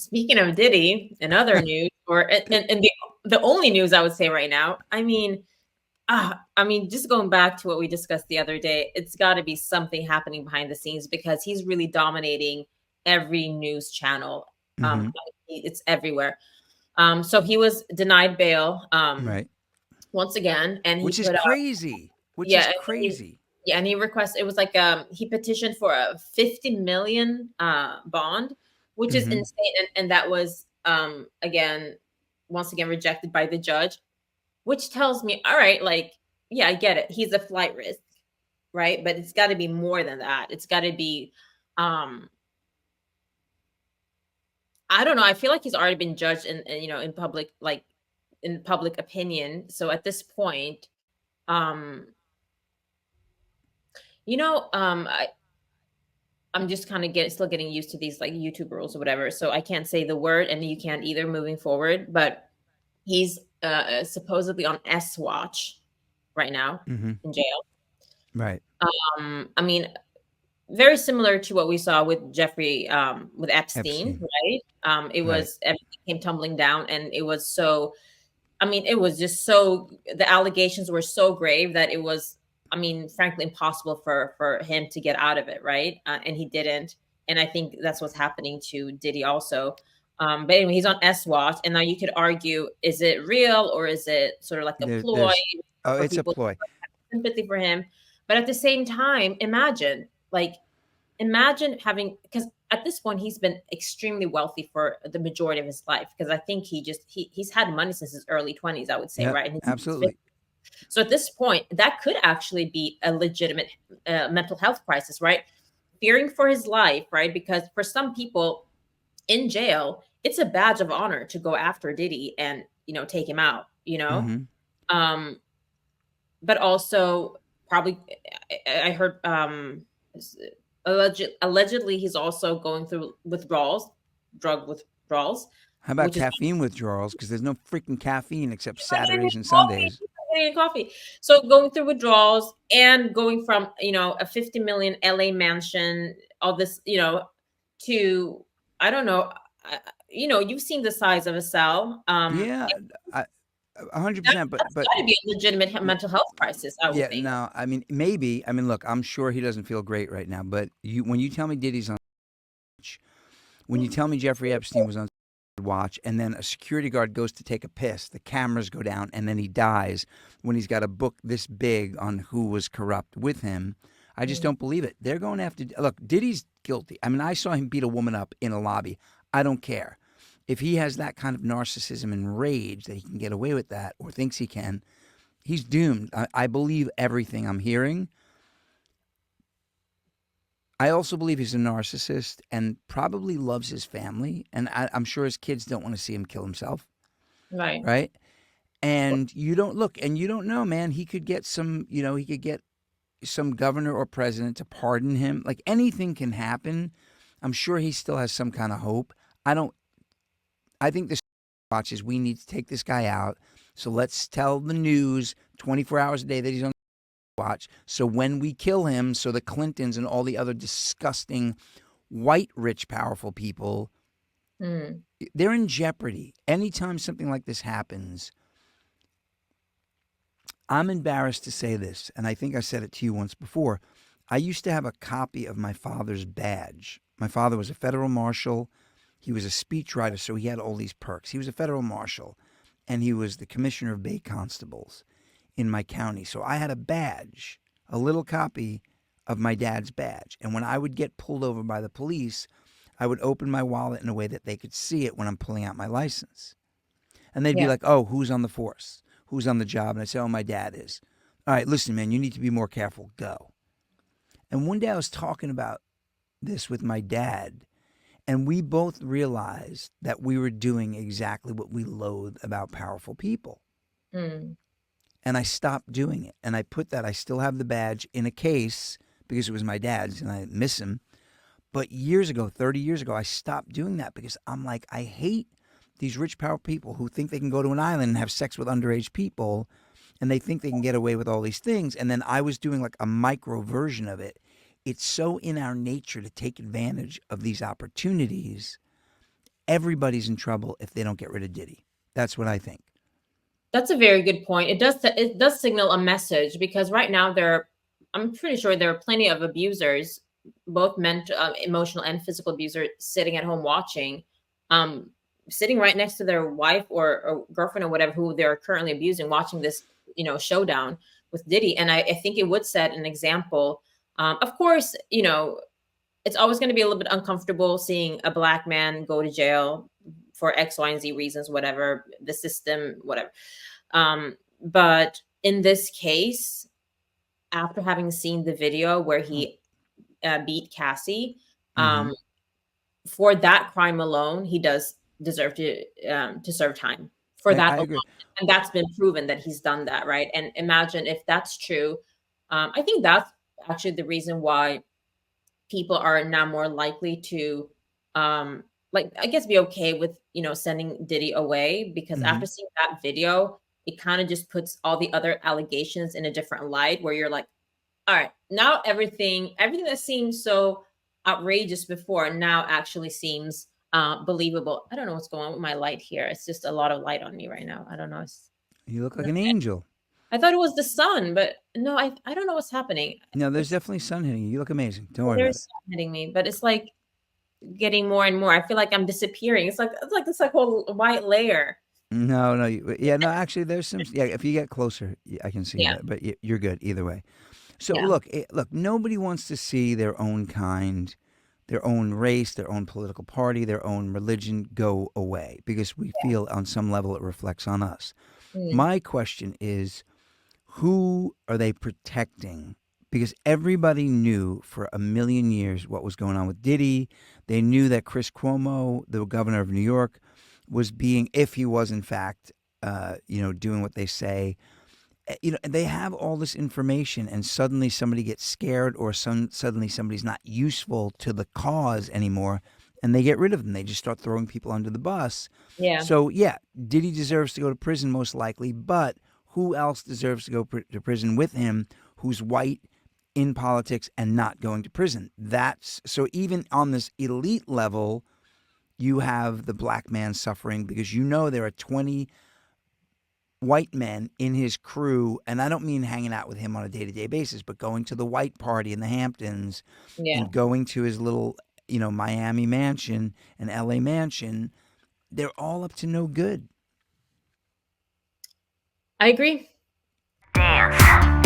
Speaking of Diddy and other news, or and the only news I would say right now, I mean, just going back to what we discussed the other day, it's got to be something happening behind the scenes because he's really dominating every news channel. Mm-hmm. It's everywhere. So he was denied bail Right. once again, and he Which is put out crazy. Which is yeah, and he, crazy. yeah, and he requested it was like he petitioned for a 50 million bond, which is Mm-hmm. insane, and that was again once again rejected by the judge, which tells me, all right, like, yeah, I get it. He's a flight risk, right? But it's got to be more than that. It's got to be, um, I don't know. I feel like he's already been judged in public, like in public opinion. So at this point, um, I'm just kind of still getting used to these like YouTube rules or whatever. So I can't say the word, and you can't either moving forward. But he's supposedly on S watch right now Mm-hmm. in jail. Right. I mean, very similar to what we saw with Jeffrey, with Epstein, Epstein. right? It Right. was everything came tumbling down, and it was so. I mean, it was just so. The allegations were so grave that it was. I mean, frankly, impossible for him to get out of it, right? And he didn't. And I think that's what's happening to Diddy also. But anyway, he's on S watch, and now you could argue: is it real or is it sort of like a ploy There's oh, for it's a people to ploy. have sympathy for him? But at the same time, imagine having, because at this point he's been extremely wealthy for the majority of his life, because I think he's had money since his early 20s, I would say, Yep. right? And he's Absolutely. 50. So at this point that could actually be a legitimate mental health crisis, right? Fearing for his life, right? Because for some people in jail, it's a badge of honor to go after Diddy and take him out, Mm-hmm. um but also probably I heard allegedly he's also going through withdrawals, drug withdrawals, How about which is caffeine withdrawals? Because there's no freaking caffeine except he's not getting any Saturdays and coffee. Sundays. He's not getting any coffee. So going through withdrawals and going from a 50 million LA mansion, all this, to I don't know. You've seen the size of a cell. Yeah, I, That, 100%. But that's got to be a legitimate mental health crisis, I would yeah, think. no. I mean, maybe. I mean, look, I'm sure he doesn't feel great right now. But when you tell me Diddy's on watch, when you tell me Jeffrey Epstein was on watch, and then a security guard goes to take a piss, the cameras go down, and then he dies when he's got a book this big on who was corrupt with him. I just Mm. don't believe it. They're going after. Look, Diddy's guilty. I mean, I saw him beat a woman up in a lobby. I don't care. If he has that kind of narcissism and rage that he can get away with that or thinks he can, he's doomed. I believe everything I'm hearing. I also believe he's a narcissist and probably loves his family. And I'm sure his kids don't want to see him kill himself, Right. right? And you don't look, and you don't know, man. He could get some, he could get some governor or president to pardon him. Like anything can happen. I'm sure he still has some kind of hope. I don't, I think this watch is we need to take this guy out. So let's tell the news 24 hours a day that he's on watch. So when we kill him, so the Clintons and all the other disgusting white, rich, powerful people, Mm. they're in jeopardy. Anytime something like this happens, I'm embarrassed to say this, and I think I said it to you once before. I used to have a copy of my father's badge. My father was a federal marshal. He was a speechwriter, so he had all these perks. He was a federal marshal, and he was the commissioner of Bay Constables in my county. So I had a badge, a little copy of my dad's badge. And when I would get pulled over by the police, I would open my wallet in a way that they could see it when I'm pulling out my license. And they'd be Yeah. like, "Oh, who's on the force? Who's on the job?" And I say, "Oh, my dad is." "All right, listen, man, you need to be more careful. Go." And one day I was talking about this with my dad, and we both realized that we were doing exactly what we loathe about powerful people. Mm. And I stopped doing it. And I put that, I still have the badge in a case because it was my dad's and I miss him. But years ago, 30 years ago, I stopped doing that because I'm like, I hate these rich, powerful people who think they can go to an island and have sex with underage people and they think they can get away with all these things. And then I was doing like a micro version of it. It's so in our nature to take advantage of these opportunities. everybody's in trouble if they don't get rid of Diddy. That's what I think. That's a very good point. It does signal a message because right now I'm pretty sure there are plenty of abusers, both mental, emotional and physical abusers, sitting at home watching, um, sitting right next to their wife or girlfriend or whatever who they're currently abusing, watching this showdown with Diddy. And I think it would set an example. Of course, it's always going to be a little bit uncomfortable seeing a black man go to jail for X, Y, and Z reasons, whatever the system, whatever. But in this case, after having seen the video where Oh, he beat Cassie, mm-hmm. um, for that crime alone, he does deserve to serve time for I that alone, agree. and that's been proven that he's done that, right? And imagine if that's true. I think that's actually the reason why people are now more likely to like I guess be okay with sending Diddy away because Mm-hmm. after seeing that video, it kind of just puts all the other allegations in a different light where you're like, all right, now everything that seemed so outrageous before now actually seems believable. I don't know what's going on with my light here. It's just a lot of light on me right now. I don't know. You look like an angel. I thought it was the sun, but no, I don't know what's happening. No, there's It's definitely sun hitting you. You look amazing. Don't worry about it. there's sun hitting me, but it's like getting more and more. I feel like I'm disappearing. It's like this like whole white layer. No, no, yeah, no. Actually, there's some. Yeah, if you get closer, I can see Yeah, that. But you're good either way. So yeah, look. Nobody wants to see their own kind, their own race, their own political party, their own religion go away because we feel on some level it reflects on us. mm, My question is, who are they protecting? Because everybody knew for a million years what was going on with Diddy. They knew that Chris Cuomo, the governor of New York, was being, if he was in fact, doing what they say. They have all this information, and suddenly somebody gets scared, or suddenly somebody's not useful to the cause anymore, and they get rid of them. They just start throwing people under the bus. yeah. So yeah, Diddy deserves to go to prison most likely, but who else deserves to go to prison with him? Who's white in politics and not going to prison? That's so even on this elite level, you have the black man suffering because there are 20 white men in his crew, and I don't mean hanging out with him on a day-to-day basis, but going to the white party in the Hamptons Yeah, and going to his little, Miami mansion and LA mansion. They're all up to no good. I agree. Dance.